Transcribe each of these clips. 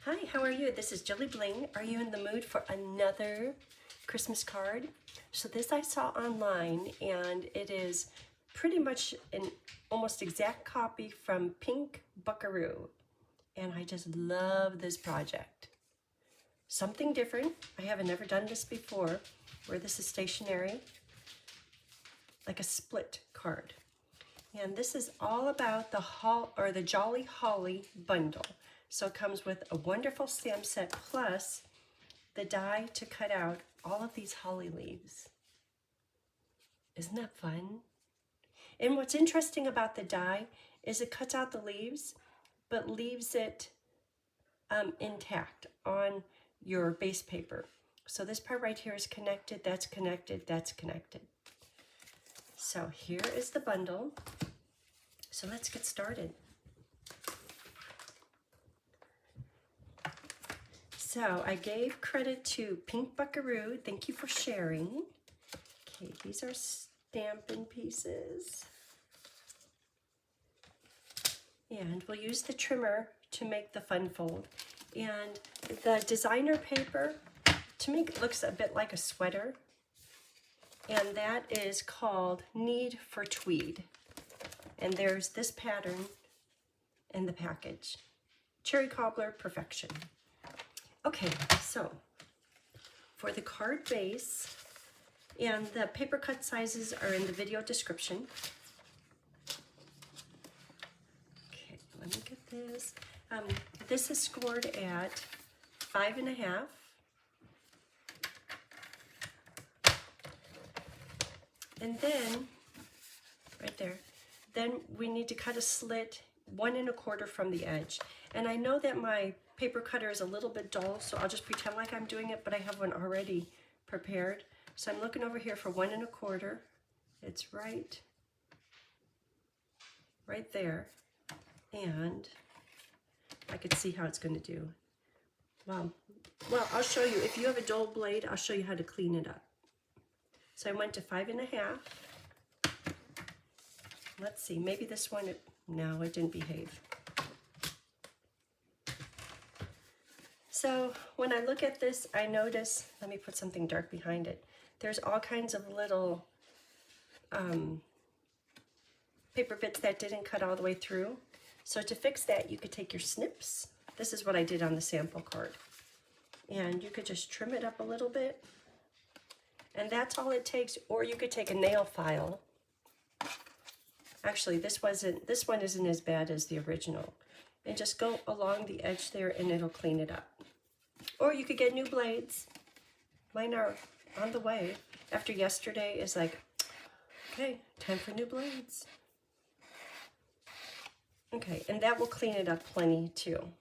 Hi, how are you? This is JilliBling. Are you in the mood for another Christmas card? So this I saw online, and it is pretty much an almost exact copy from Pink Buckaroo. And I just love this project. Something different. I haven't ever done this before, where this is stationary, like a split card. And this is all about the Jolly Holly bundle. So it comes with a wonderful stamp set plus the die to cut out all of these holly leaves. Isn't that fun? And what's interesting about the die is it cuts out the leaves, but leaves it intact on your base paper. So this part right here is connected, that's connected, that's connected. So here is the bundle. So let's get started. So I gave credit to Pink Buckaroo. Thank you for sharing. Okay, these are Stampin pieces. And we'll use the trimmer to make the fun fold. And the designer paper, to me, it looks a bit like a sweater. And that is called Need for Tweed. And there's this pattern in the package. Cherry Cobbler Perfection. Okay, so for the card base, and the paper cut sizes are in the video description. Okay, let me get this. This is scored at 5.5. And then, right there, then we need to cut a slit 1 1/4 from the edge. And I know that my paper cutter is a little bit dull, so I'll just pretend like I'm doing it, but I have one already prepared. So I'm looking over here for 1 1/4. It's right there. And I could see how it's going to do. Wow. Well, I'll show you. If you have a dull blade, I'll show you how to clean it up. So I went to 5.5. Let's see, maybe this one, no, it didn't behave. So when I look at this, I notice, let me put something dark behind it. There's all kinds of little paper bits that didn't cut all the way through. So to fix that, you could take your snips. This is what I did on the sample card. And you could just trim it up a little bit. And that's all it takes. Or you could take a nail file. Actually, this one isn't as bad as the original. And just go along the edge there and it'll clean it up. Or you could get new blades. Mine are on the way. After yesterday is like, okay, time for new blades. Okay, and that will clean it up plenty too.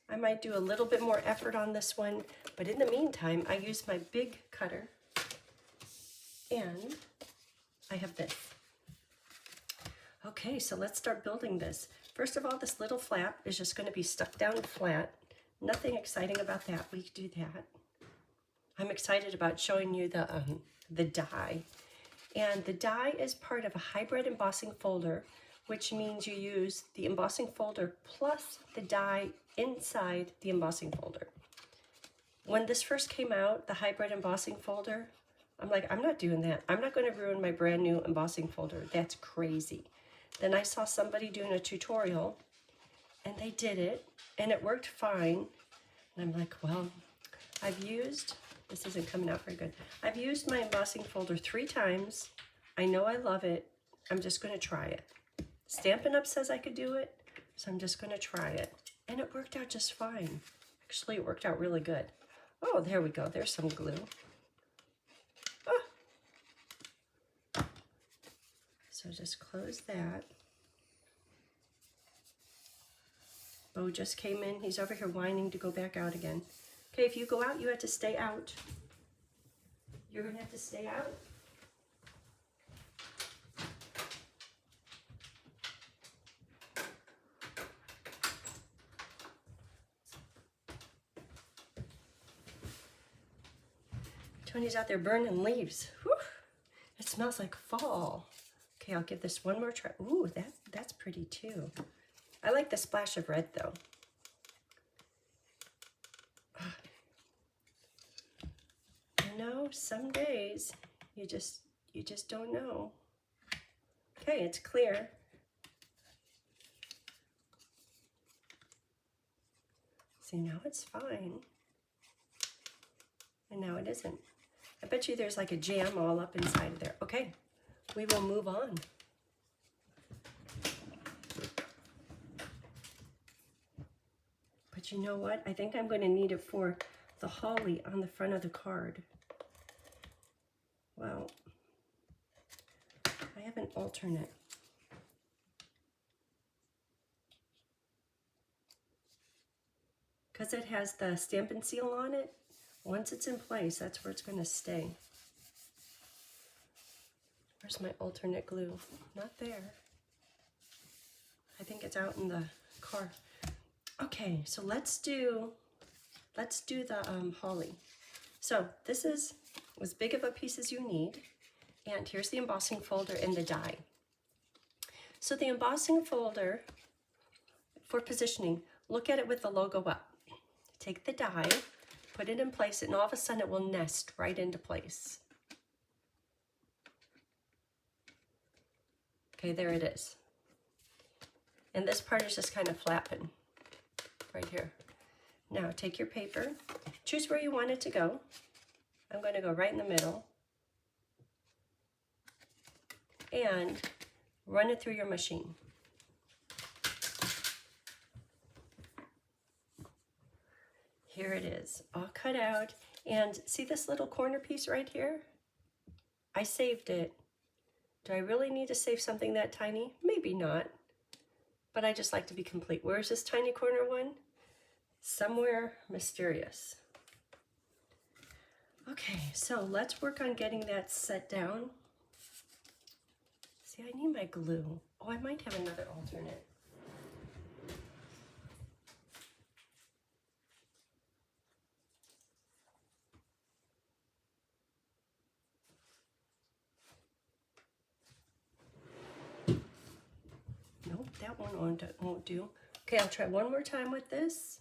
I might do a little bit more effort on this one, but in the meantime, I use my big cutter. And I have this. Okay, so let's start building this. First of all, this little flap is just going to be stuck down flat. Nothing exciting about that. We can do that. I'm excited about showing you the die. And the die is part of a hybrid embossing folder, which means you use the embossing folder plus the die inside the embossing folder. When this first came out, the hybrid embossing folder, I'm like, I'm not doing that. I'm not going to ruin my brand new embossing folder. That's crazy. Then I saw somebody doing a tutorial, and they did it, and it worked fine. And I'm like, well, this isn't coming out very good. I've used my embossing folder 3 times. I know I love it. I'm just going to try it. Stampin' Up! Says I could do it, so I'm just going to try it. And it worked out just fine. Actually, it worked out really good. Oh, there we go. There's some glue. So just close that. Bo just came in. He's over here whining to go back out again. Okay, if you go out, you have to stay out. You're going to have to stay out. Tony's out there burning leaves. Whew. It smells like fall. Okay, I'll give this one more try. Ooh, that's pretty too. I like the splash of red though. some days you just don't know. Okay, it's clear. See, now it's fine. And now it isn't. I bet you there's like a jam all up inside of there. Okay, we will move on. But you know what? I think I'm going to need it for the holly on the front of the card. Well, I have an alternate. Because it has the Stampin' seal on it, once it's in place, that's where it's going to stay. Where's my alternate glue? Not there. I think it's out in the car. Okay, so let's do the holly. So this is as big of a piece as you need. And here's the embossing folder and the die. So the embossing folder, for positioning, look at it with the logo up. Take the die, put it in place, and all of a sudden it will nest right into place. Okay, there it is. And this part is just kind of flapping right here. Now take your paper, choose where you want it to go. I'm going to go right in the middle. And run it through your machine. Here it is, all cut out. And see this little corner piece right here? I saved it. Do I really need to save something that tiny? Maybe not, but I just like to be complete. Where's this tiny corner one? Somewhere mysterious. Okay, so let's work on getting that set down. See, I need my glue. Oh, I might have another alternate. Nope, that one won't do. Okay, I'll try one more time with this.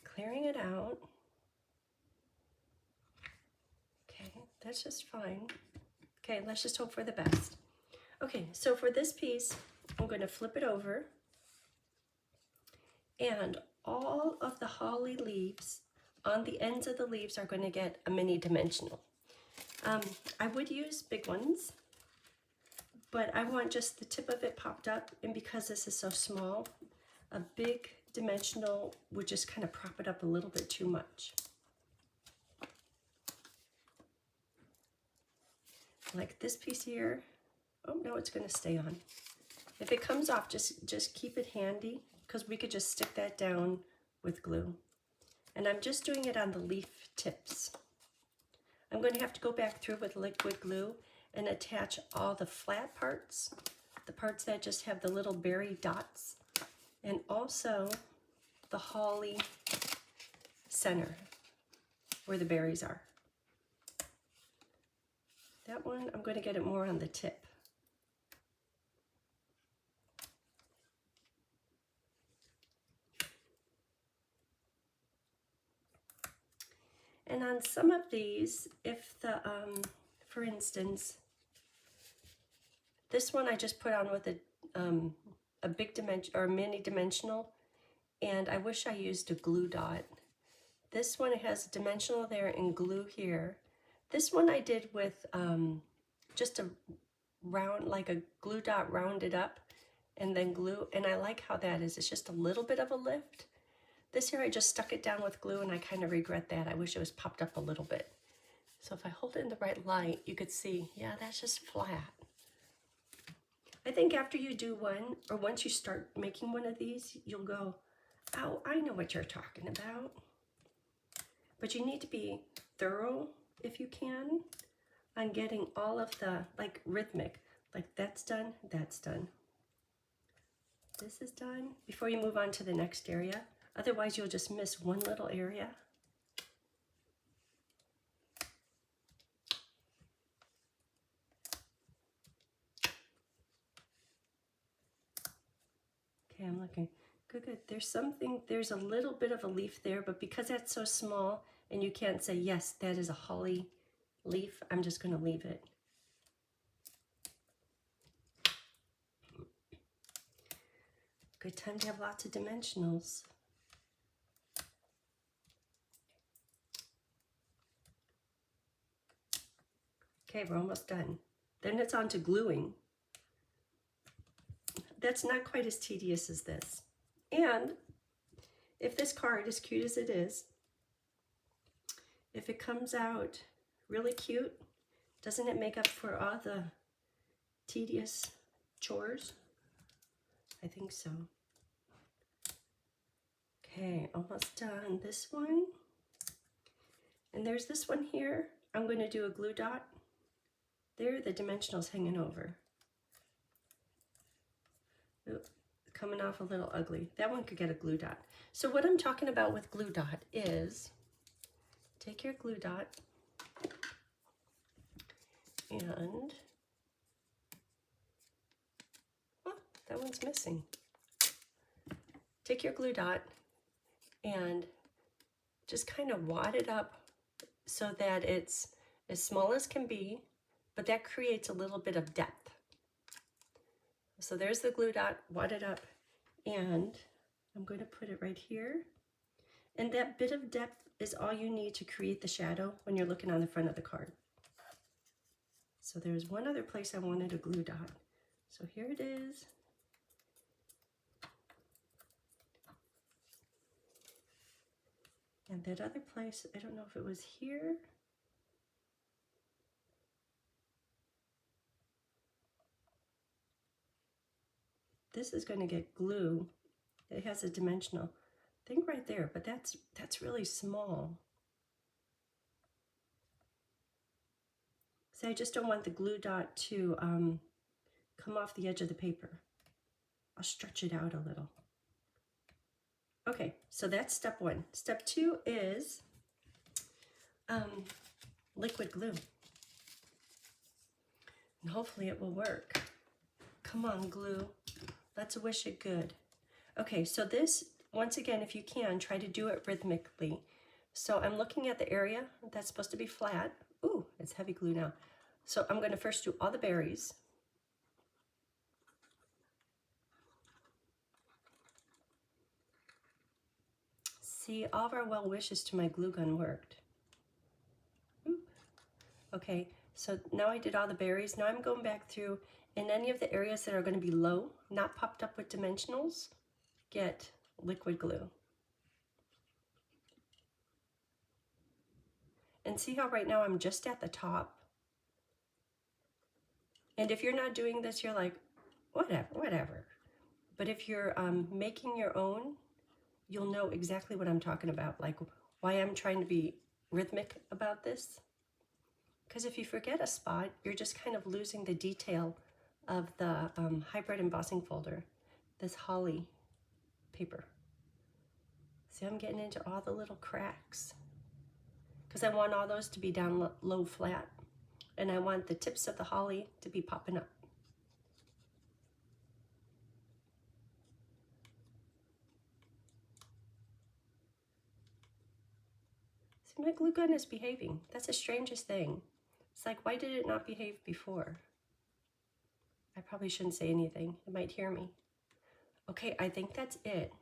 Clearing it out. Okay, that's just fine. Okay, let's just hope for the best. Okay, so for this piece, I'm going to flip it over. And all of the holly leaves on the ends of the leaves are going to get a mini dimensional. I would use big ones, but I want just the tip of it popped up, and because this is so small, a big dimensional would just kind of prop it up a little bit too much. Like this piece here. Oh no, it's going to stay on. If it comes off, just keep it handy, because we could just stick that down with glue. And I'm just doing it on the leaf tips. I'm going to have to go back through with liquid glue and attach all the flat parts, the parts that just have the little berry dots, and also the holly center where the berries are. That one, I'm going to get it more on the tip. And on some of these, if the, for instance, this one I just put on with a big dimension or a mini dimensional, and I wish I used a glue dot. This one has a dimensional there and glue here. This one I did with just a round, like a glue dot rounded up and then glue, and I like how that is. It's just a little bit of a lift. This here I just stuck it down with glue, and I kind of regret that. I wish it was popped up a little bit. So if I hold it in the right light, you could see, yeah, that's just flat. I think after you do one, or once you start making one of these, you'll go, oh, I know what you're talking about. But you need to be thorough, if you can, on getting all of the, like, rhythmic. Like, that's done, that's done. This is done before you move on to the next area. Otherwise, you'll just miss one little area. Okay, I'm looking. Good, good. There's a little bit of a leaf there, but because that's so small, and you can't say, yes, that is a holly leaf, I'm just going to leave it. Good time to have lots of dimensionals. Okay, we're almost done. Then it's on to gluing. That's not quite as tedious as this. And if this card, as cute as it is, if it comes out really cute, doesn't it make up for all the tedious chores? I think so. Okay, almost done this one. And there's this one here. I'm going to do a glue dot. There, the dimensionals hanging over. Ooh, coming off a little ugly. That one could get a glue dot. So what I'm talking about with glue dot is, take your glue dot and, oh, that one's missing. Take your glue dot and just kind of wad it up so that it's as small as can be, but that creates a little bit of depth. So there's the glue dot, wad it up, and I'm going to put it right here. And that bit of depth is all you need to create the shadow when you're looking on the front of the card. So there's one other place I wanted a glue dot. So here it is. And that other place, I don't know if it was here. This is going to get glue. It has a dimensional thing right there, but that's really small. So I just don't want the glue dot to come off the edge of the paper. I'll stretch it out a little. Okay, so that's step one. Step two is liquid glue. And hopefully it will work. Come on, glue. Let's wish it good. Okay, so this, once again, if you can, try to do it rhythmically. So I'm looking at the area that's supposed to be flat. Ooh, it's heavy glue now. So I'm going to first do all the berries. See, all of our well wishes to my glue gun worked. Ooh. Okay, so now I did all the berries. Now I'm going back through, in any of the areas that are going to be low, not popped up with dimensionals, get liquid glue. And see how right now I'm just at the top. And if you're not doing this, you're like, whatever. But if you're making your own, you'll know exactly what I'm talking about, like why I'm trying to be rhythmic about this. Because if you forget a spot, you're just kind of losing the detail of the hybrid embossing folder, this holly paper. See, I'm getting into all the little cracks because I want all those to be down low flat, and I want the tips of the holly to be popping up. See, my glue gun is behaving. That's the strangest thing. It's like, why did it not behave before? I probably shouldn't say anything. It might hear me. Okay, I think that's it.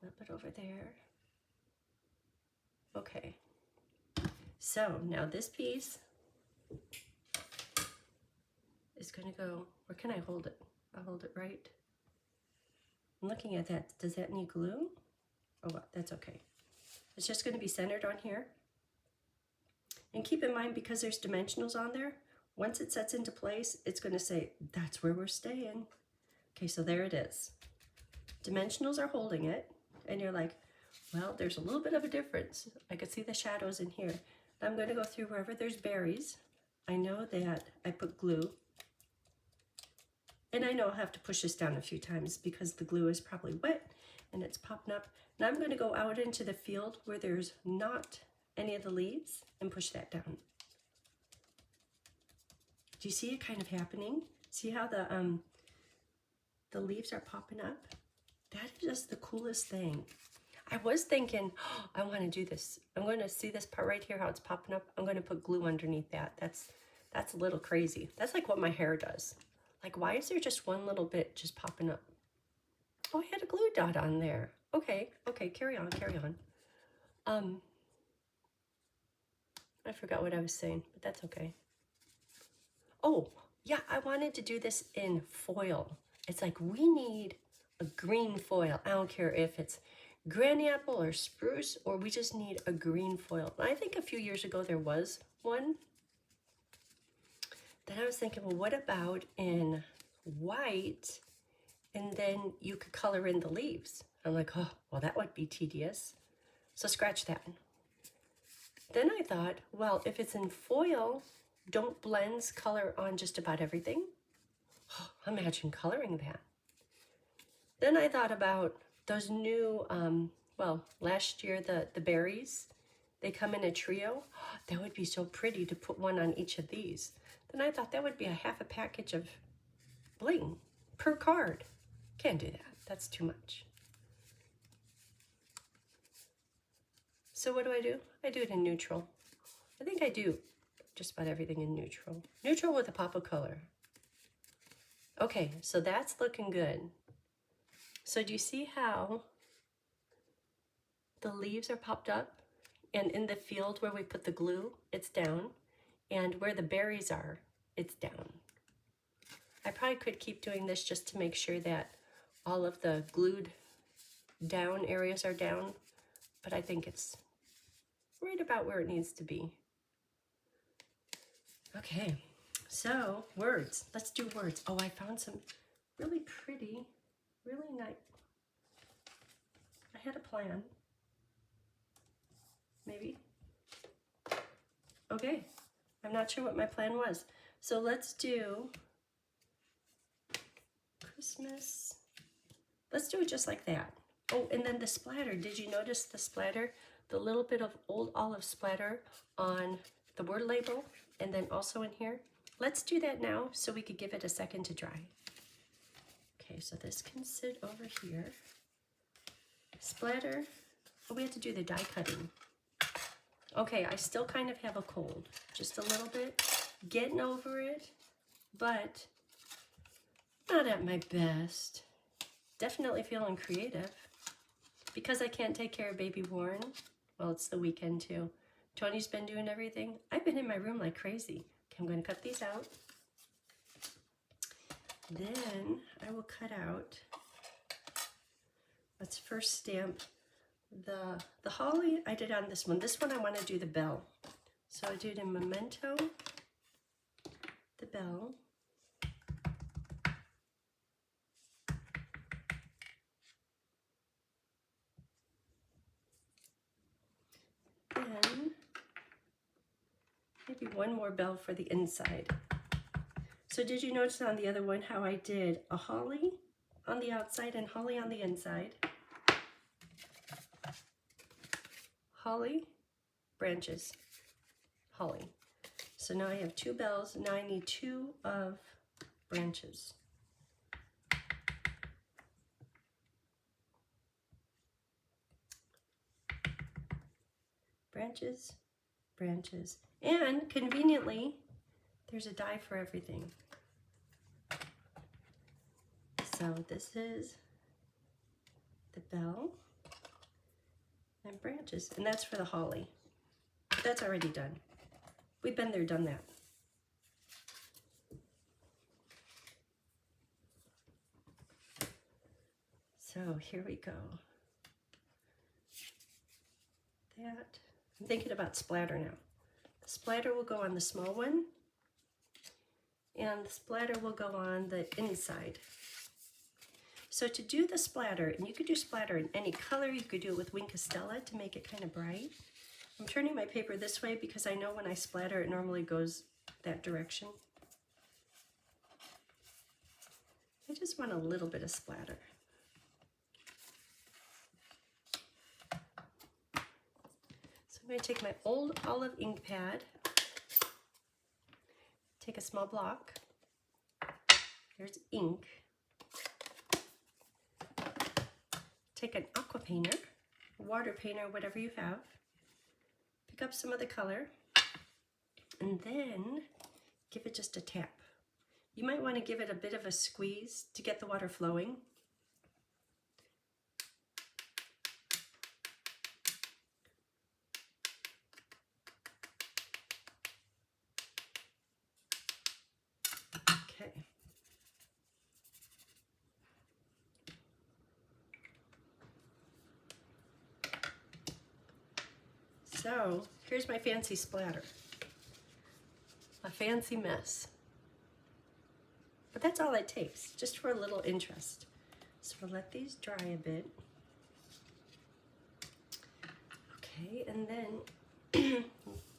A little bit over there. Okay. So now this piece is going to go, where can I hold it? I'll hold it right. I'm looking at that. Does that need glue? Oh, well, that's okay. It's just going to be centered on here. And keep in mind, because there's dimensionals on there, once it sets into place, it's going to say, that's where we're staying. Okay, so there it is. Dimensionals are holding it, and you're like, well, there's a little bit of a difference. I could see the shadows in here. I'm going to go through wherever there's berries. I know that I put glue. And I know I'll have to push this down a few times because the glue is probably wet and it's popping up. Now I'm going to go out into the field where there's not any of the leaves and push that down. Do you see it kind of happening? See how the leaves are popping up? That is just the coolest thing. I was thinking, oh, I want to do this. I'm going to see this part right here, how it's popping up. I'm going to put glue underneath that. That's a little crazy. That's like what my hair does. Like, why is there just one little bit just popping up? Oh, I had a glue dot on there. Okay, carry on, carry on. I forgot what I was saying, but that's okay. Oh, yeah, I wanted to do this in foil. It's like we need a green foil. I don't care if it's granny apple or spruce, or we just need a green foil. And I think a few years ago there was one. Then I was thinking, well, what about in white? And then you could color in the leaves. I'm like, oh, well, that would be tedious. So scratch that. Then I thought, well, if it's in foil, don't blends color on just about everything? Oh, imagine coloring that. Then I thought about those new, well, last year, the berries, they come in a trio. Oh, that would be so pretty to put one on each of these. Then I thought that would be a half a package of bling per card. Can't do that. That's too much. So what do? I do it in neutral. I think I do just about everything in neutral. Neutral with a pop of color. Okay, so that's looking good. So do you see how the leaves are popped up? And in the field where we put the glue, it's down. And where the berries are, it's down. I probably could keep doing this just to make sure that all of the glued down areas are down, but I think it's right about where it needs to be. Okay, so words. Let's do words. Oh, I found some really pretty, really nice. I had a plan. Maybe. Okay, I'm not sure what my plan was. So let's do Christmas. Let's do it just like that. Oh, and then the splatter. Did you notice the splatter? The little bit of old olive splatter on the word label and then also in here. Let's do that now so we could give it a second to dry. Okay, so this can sit over here. Splatter. Oh, we have to do the die cutting. Okay, I still kind of have a cold. Just a little bit. Getting over it, but not at my best. Definitely feeling creative. Because I can't take care of baby Warren, well, it's the weekend too. Tony's been doing everything. I've been in my room like crazy. Okay, I'm going to cut these out. Then I will cut out, let's first stamp the holly. I did on this one. This one I want to do the bell. So I do it in Memento, the bell. Then maybe one more bell for the inside. So did you notice on the other one how I did a holly on the outside and holly on the inside? Holly, branches, holly. So now I have two bells. Now I need two of branches. Branches, branches. And conveniently, there's a die for everything. So this is the bell and branches, and that's for the holly. That's already done. We've been there, done that. So here we go. That. I'm thinking about splatter now. The splatter will go on the small one, and the splatter will go on the inside. So to do the splatter, and you could do splatter in any color, you could do it with Wink Castella to make it kind of bright. I'm turning my paper this way because I know when I splatter it normally goes that direction. I just want a little bit of splatter. So I'm going to take my old olive ink pad, take a small block, there's ink, take an aqua painter, water paint or whatever you have. Pick up some of the color and then give it just a tap. You might want to give it a bit of a squeeze to get the water flowing. Okay. So here's my fancy splatter. A fancy mess. But that's all it takes, just for a little interest. So we'll let these dry a bit. Okay, and then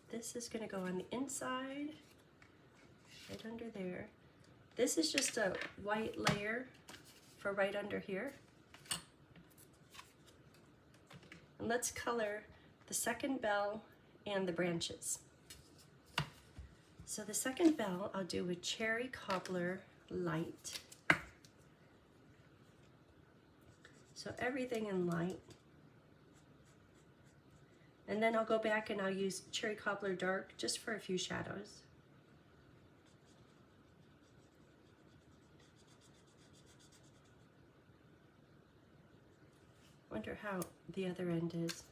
this is gonna go on the inside, right under there. This is just a white layer for right under here. And let's color the second bell and the branches. So the second bell I'll do with Cherry Cobbler Light. So everything in light. And then I'll go back and I'll use Cherry Cobbler Dark just for a few shadows. Wonder how the other end is.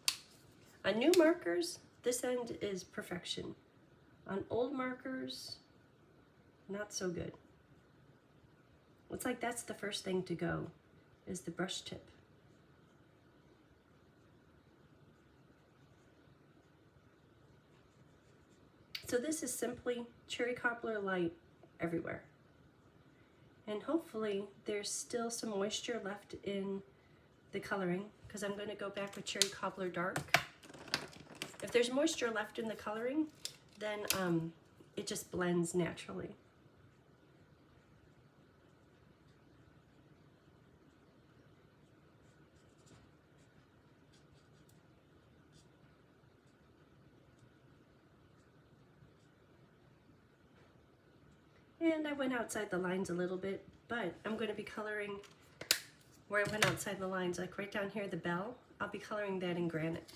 On new markers, this end is perfection. On old markers, not so good. It's like that's the first thing to go, is the brush tip. So this is simply Cherry Cobbler Light everywhere. And hopefully there's still some moisture left in the coloring, because I'm going to go back with Cherry Cobbler Dark. If there's moisture left in the coloring, then it just blends naturally. And I went outside the lines a little bit, but I'm going to be coloring where I went outside the lines, like right down here, the bell. I'll be coloring that in granite.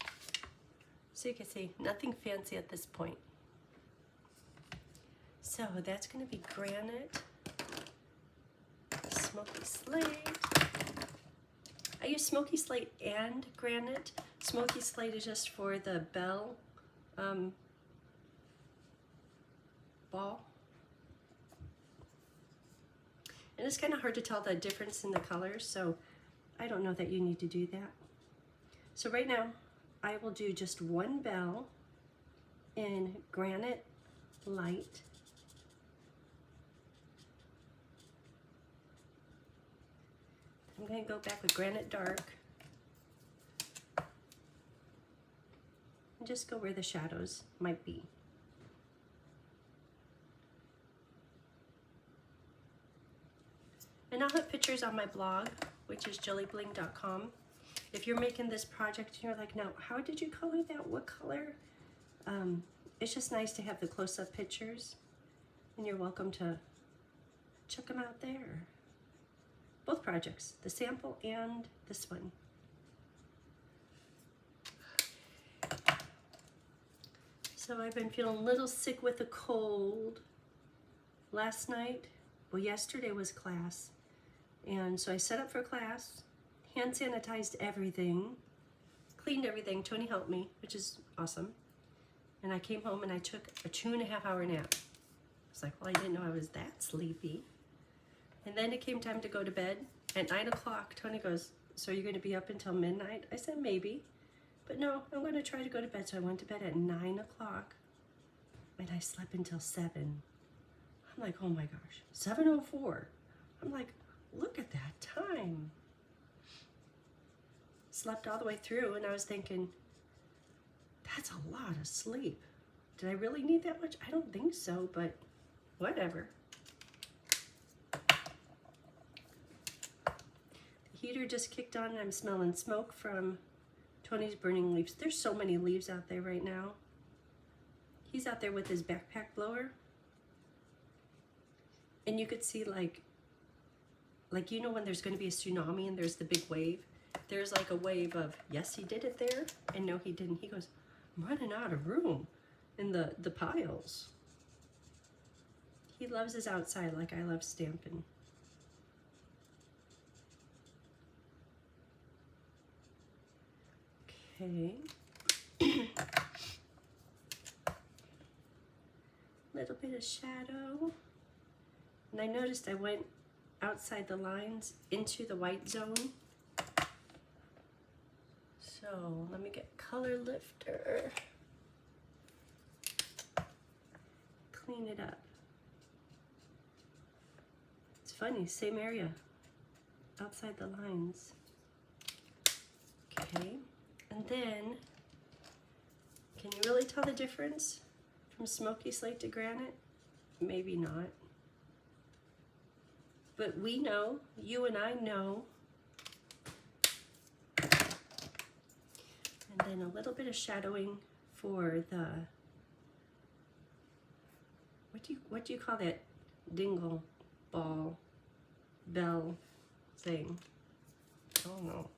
So you can see, nothing fancy at this point. So that's going to be granite, smoky slate. I use smoky slate and granite. Smoky slate is just for the bell ball. And it's kind of hard to tell the difference in the colors, so I don't know that you need to do that. So right now, I will do just one bell in granite light. I'm going to go back with granite dark. And just go where the shadows might be. And I'll have pictures on my blog, which is JilliBling.com. If you're making this project and you're like, now, how did you color that? What color? It's just nice to have the close-up pictures. And you're welcome to check them out there. Both projects, the sample and this one. So I've been feeling a little sick with a cold. Last night, well, yesterday was class. And so I set up for class, hand sanitized everything, cleaned everything. Tony helped me, which is awesome. And I came home and I took a 2.5-hour nap. I was like, well, I didn't know I was that sleepy. And then it came time to go to bed. At 9 o'clock, Tony goes, so you're going to be up until midnight? I said, maybe. But no, I'm going to try to go to bed. So I went to bed at 9 o'clock. And I slept until 7. I'm like, oh my gosh, 7:04. I'm like, look at that time. Slept all the way through, and I was thinking, that's a lot of sleep. Did I really need that much? I don't think so, but whatever. The heater just kicked on, and I'm smelling smoke from Tony's burning leaves. There's so many leaves out there right now. He's out there with his backpack blower. And you could see like you know when there's going to be a tsunami and there's the big wave, there's like a wave of, yes, he did it there, and no, he didn't. He goes, I'm running out of room in the piles. He loves his outside like I love Stampin'. Okay. Little bit of shadow. And I noticed I went outside the lines into the white zone. So let me get color lifter. Clean it up. It's funny, same area, outside the lines. Okay, and then, can you really tell the difference from smoky slate to granite? Maybe not. But we know, you and I know. And then a little bit of shadowing for the, what do you call that dingle ball bell thing? I don't know.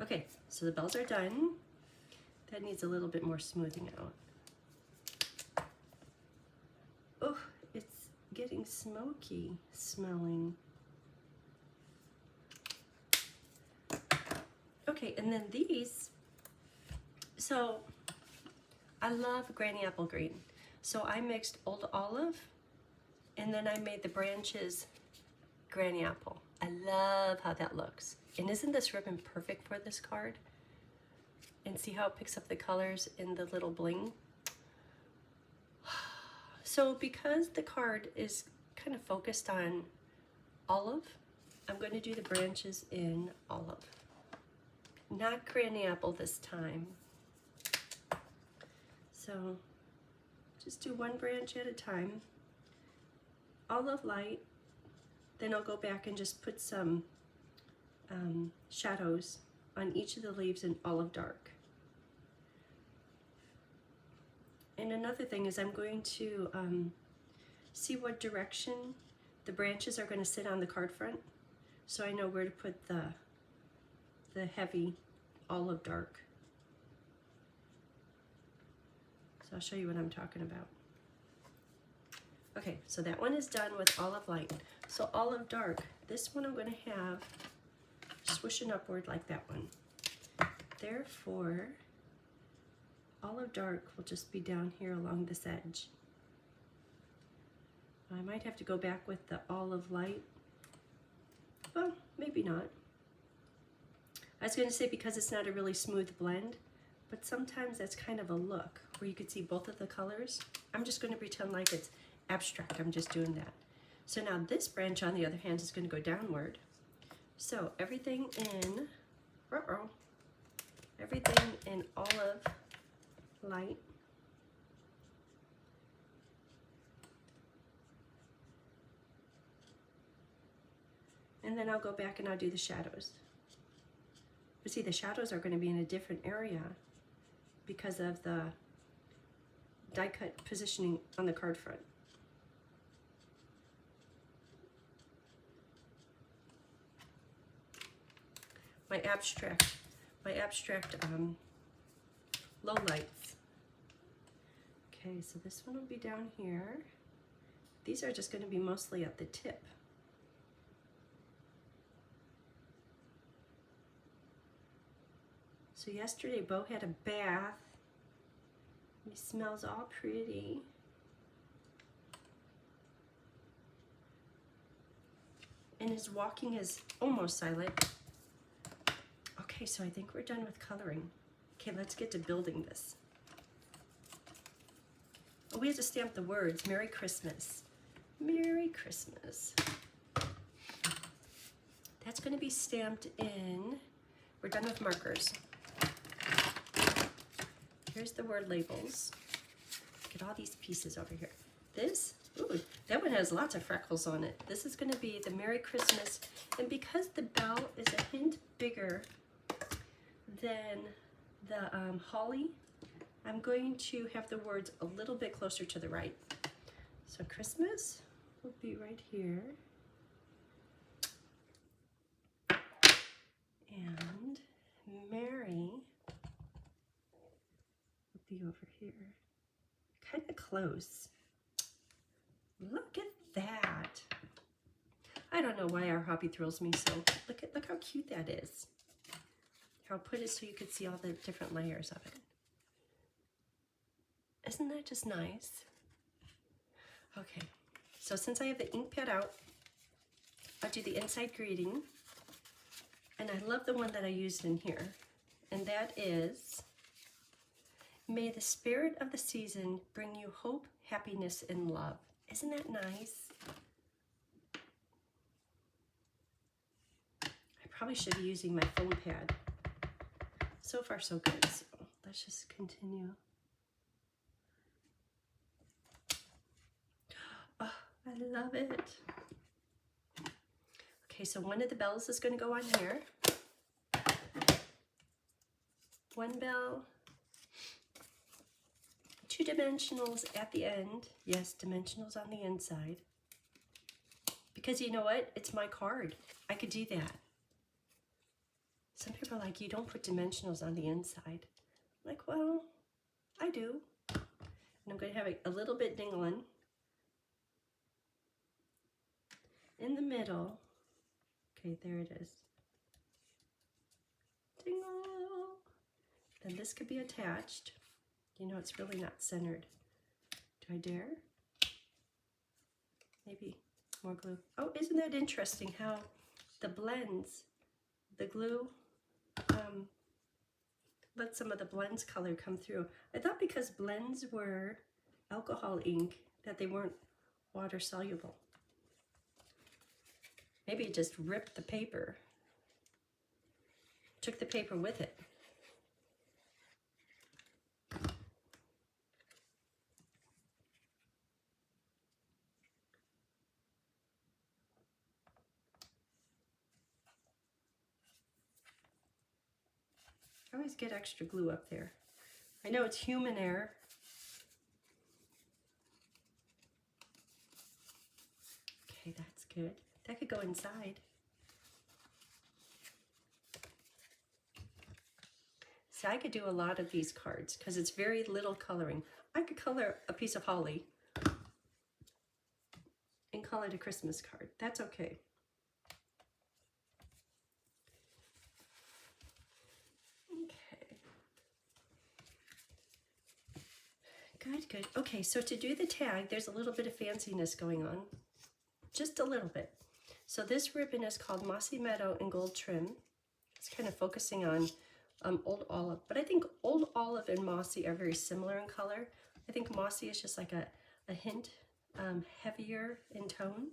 Okay, so the bells are done. That needs a little bit more smoothing out. Oh, it's getting smoky smelling. Okay, and then these, so I love Granny Apple Green. So I mixed Old Olive, and then I made the branches Granny Apple. I love how that looks. And isn't this ribbon perfect for this card? And see how it picks up the colors in the little bling? So because the card is kind of focused on olive, I'm going to do the branches in olive. Not Granny Apple this time. So just do one branch at a time. Olive light, then I'll go back and just put some shadows on each of the leaves in olive dark. And another thing is I'm going to see what direction the branches are going to sit on the card front, so I know where to put the heavy olive dark. So I'll show you what I'm talking about. Okay, so that one is done with olive light. So olive dark, this one I'm going to have swishing upward like that one. Therefore, olive dark will just be down here along this edge. I might have to go back with the olive light. Well, maybe not. I was going to say because it's not a really smooth blend, but sometimes that's kind of a look where you could see both of the colors. I'm just going to pretend like it's abstract. I'm just doing that. So now this branch, on the other hand, is going to go downward. So everything in, everything in olive light. And then I'll go back and I'll do the shadows. But see, the shadows are going to be in a different area because of the die cut positioning on the card front. My abstract low lights. Okay, so this one will be down here. These are just going to be mostly at the tip. So yesterday Bo had a bath. He smells all pretty. And his walking is almost silent. Okay, so I think we're done with coloring. Okay, let's get to building this. Oh, we have to stamp the words. Merry Christmas. Merry Christmas. That's going to be stamped in, we're done with markers. Here's the word labels. Get all these pieces over here. This, ooh, that one has lots of freckles on it. This is going to be the Merry Christmas. And because the bell is a hint bigger than the holly, I'm going to have the words a little bit closer to the right. So Christmas will be right here. And over here. Kind of close. Look at that. I don't know why our hobby thrills me so. Look how cute that is. Here, I'll put it so you can see all the different layers of it. Isn't that just nice? Okay, so since I have the ink pad out, I'll do the inside greeting. And I love the one that I used in here. And that is, may the spirit of the season bring you hope, happiness, and love. Isn't that nice? I probably should be using my foam pad. So far, so good. So let's just continue. Oh, I love it. Okay, so one of the bells is going to go on here. One bell. 2 dimensionals at the end. Yes, dimensionals on the inside. Because you know what? It's my card. I could do that. Some people are like, you don't put dimensionals on the inside. I'm like, well, I do. And I'm going to have a little bit dingling in the middle. Okay, there it is. Dingle. Then this could be attached. You know, it's really not centered. Do I dare? Maybe more glue. Oh, isn't that interesting how the blends, the glue, let some of the blends color come through. I thought because blends were alcohol ink that they weren't water soluble. Maybe it just ripped the paper. Took the paper with it. I always get extra glue up there. I know it's human error. Okay, that's good. That could go inside. See, I could do a lot of these cards because it's very little coloring. I could color a piece of holly and call it a Christmas card. That's okay. Okay. Good, good. Okay, so to do the tag, there's a little bit of fanciness going on. Just a little bit. So this ribbon is called Mossy Meadow in Gold Trim. It's kind of focusing on Old Olive. But I think Old Olive and Mossy are very similar in color. I think Mossy is just like a hint heavier in tone.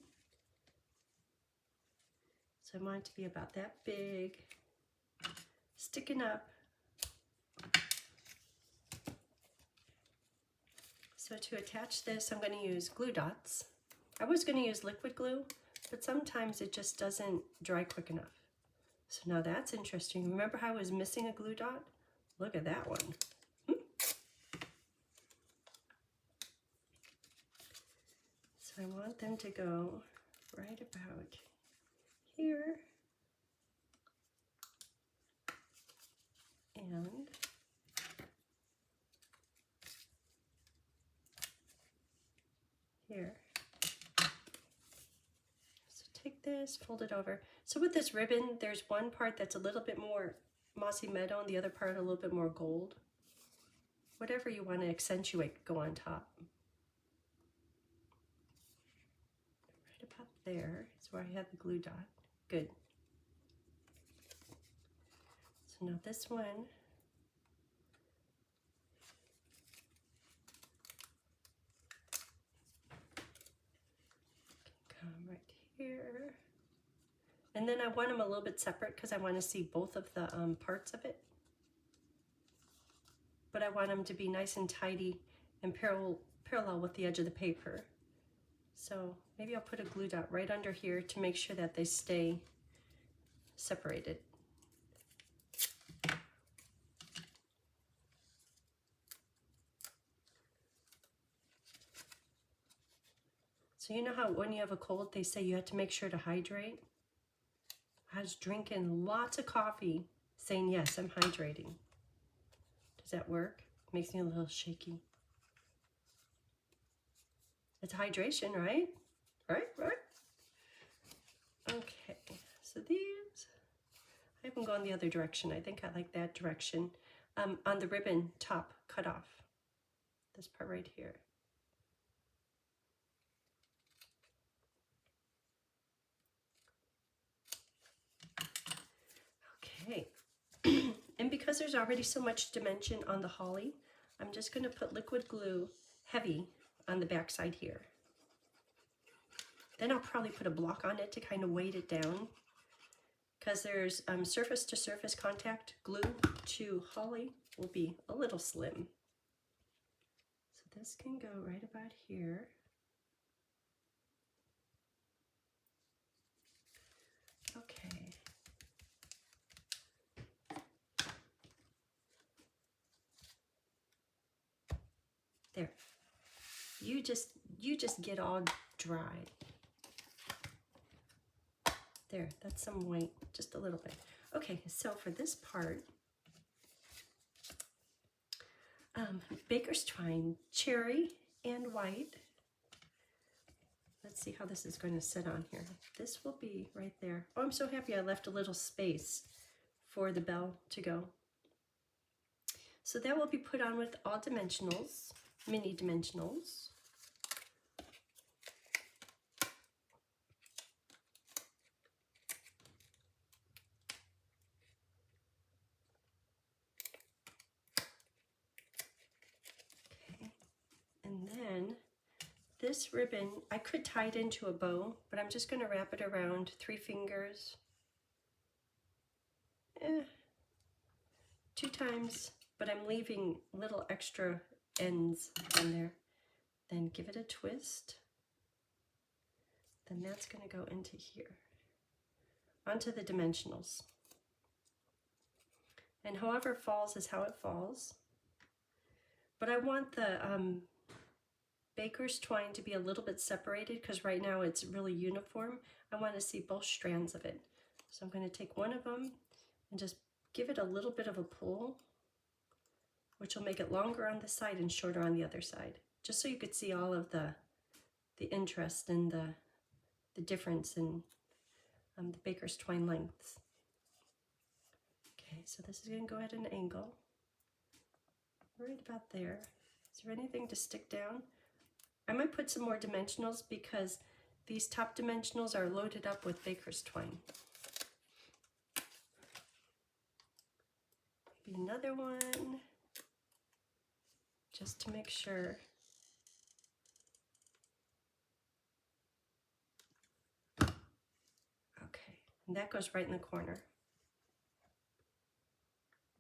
So I want it to be about that big, sticking up. So to attach this, I'm going to use glue dots. I was going to use liquid glue, but sometimes it just doesn't dry quick enough. So now that's interesting. Remember how I was missing a glue dot? Look at that one. So I want them to go right about here. And here. So take this, fold it over. So with this ribbon, there's one part that's a little bit more Mossy Meadow and the other part a little bit more gold. Whatever you want to accentuate, go on top. Right about there is where I had the glue dot. Good. So now this one, come right here. And then I want them a little bit separate because I want to see both of the parts of it. But I want them to be nice and tidy and parallel with the edge of the paper. So maybe I'll put a glue dot right under here to make sure that they stay separated. So you know how when you have a cold, they say you have to make sure to hydrate? I was drinking lots of coffee saying, yes, I'm hydrating. Does that work? Makes me a little shaky. It's hydration, right? Right? Okay, so these, I haven't gone the other direction. I think I like that direction. On the ribbon top cut off, this part right here. Okay, and because there's already so much dimension on the holly, I'm just going to put liquid glue heavy on the back side here. Then I'll probably put a block on it to kind of weight it down, because there's surface to surface contact. Glue to holly will be a little slim. So this can go right about here. Okay. There. You just get all dry. There, that's some white, just a little bit. Okay, so for this part, baker's twine, cherry and white. Let's see how this is going to sit on here. This will be right there. Oh, I'm so happy I left a little space for the bell to go. So that will be put on with all dimensionals, mini dimensionals. Okay, and then this ribbon, I could tie it into a bow, but I'm just going to wrap it around 3 fingers. 2 times, but I'm leaving little extra ends on there. Then give it a twist. Then that's going to go into here, onto the dimensionals. And however it falls is how it falls. But I want the baker's twine to be a little bit separated, because right now it's really uniform. I want to see both strands of it. So I'm going to take one of them and just give it a little bit of a pull, which will make it longer on this side and shorter on the other side, just so you could see all of the interest and the difference in the baker's twine lengths. Okay, so this is going to go at an angle, right about there. Is there anything to stick down? I might put some more dimensionals, because these top dimensionals are loaded up with baker's twine. Maybe another one, just to make sure. Okay, and that goes right in the corner.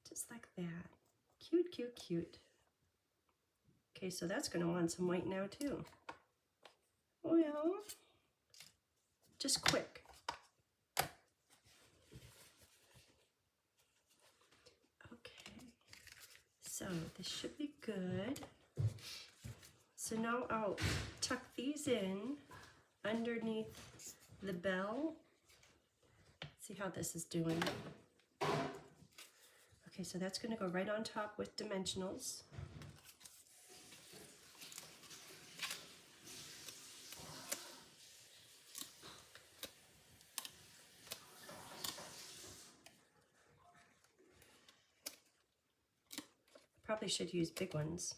Just like that. Cute, cute, cute. Okay, so that's going to want some white now too. Well, just quick. Okay, so this should be good. So now I'll tuck these in underneath the bell. See how this is doing. Okay, so that's going to go right on top with dimensionals. Probably should use big ones.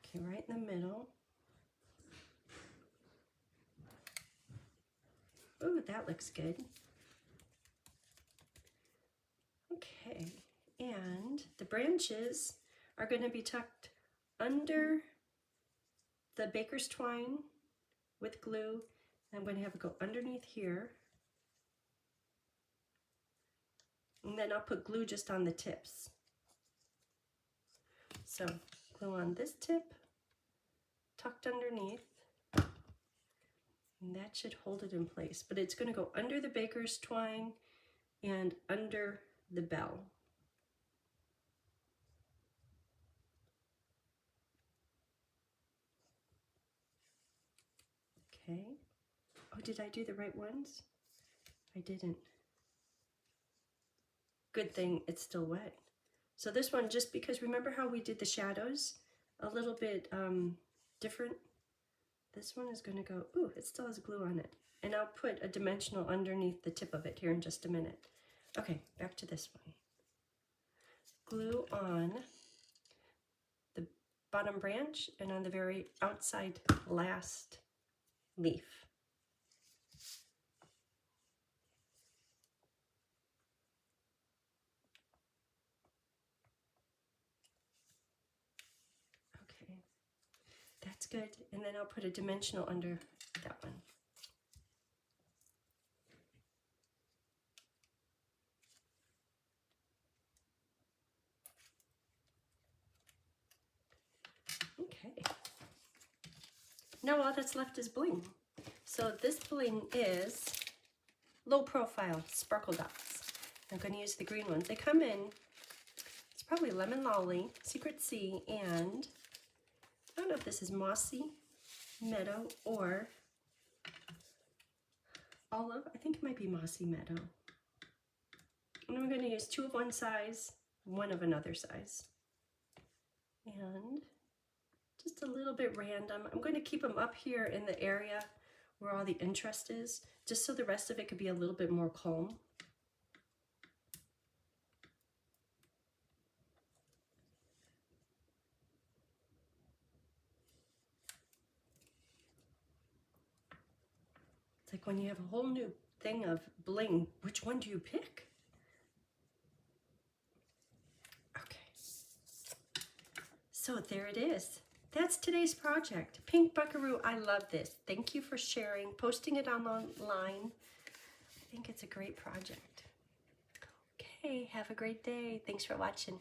Okay, right in the middle. Ooh, that looks good. Okay, and the branches are going to be tucked under the baker's twine with glue. I'm going to have it go underneath here. And then I'll put glue just on the tips. So glue on this tip, tucked underneath, and that should hold it in place. But it's going to go under the baker's twine and under the bell. Okay. Oh, did I do the right ones? I didn't. Good thing it's still wet. So this one, just because, remember how we did the shadows a little bit different? This one is going to go, ooh, it still has glue on it. And I'll put a dimensional underneath the tip of it here in just a minute. Okay, back to this one. Glue on the bottom branch and on the very outside last leaf. Okay, that's good. And then I'll put a dimensional under that one. Okay. Now all that's left is bling. So this bling is low profile sparkle dots. I'm going to use the green ones. They come in, it's probably Lemon Lolly, Secret Sea, and I don't know if this is Mossy Meadow or Olive. I think it might be Mossy Meadow. And I'm going to use 2 of one size, 1 of another size. And just a little bit random. I'm going to keep them up here in the area where all the interest is, just so the rest of it could be a little bit more calm. It's like when you have a whole new thing of bling, which one do you pick? Okay. So there it is. That's today's project. Pink Buckaroo, I love this. Thank you for sharing, posting it online. I think it's a great project. Okay, have a great day. Thanks for watching.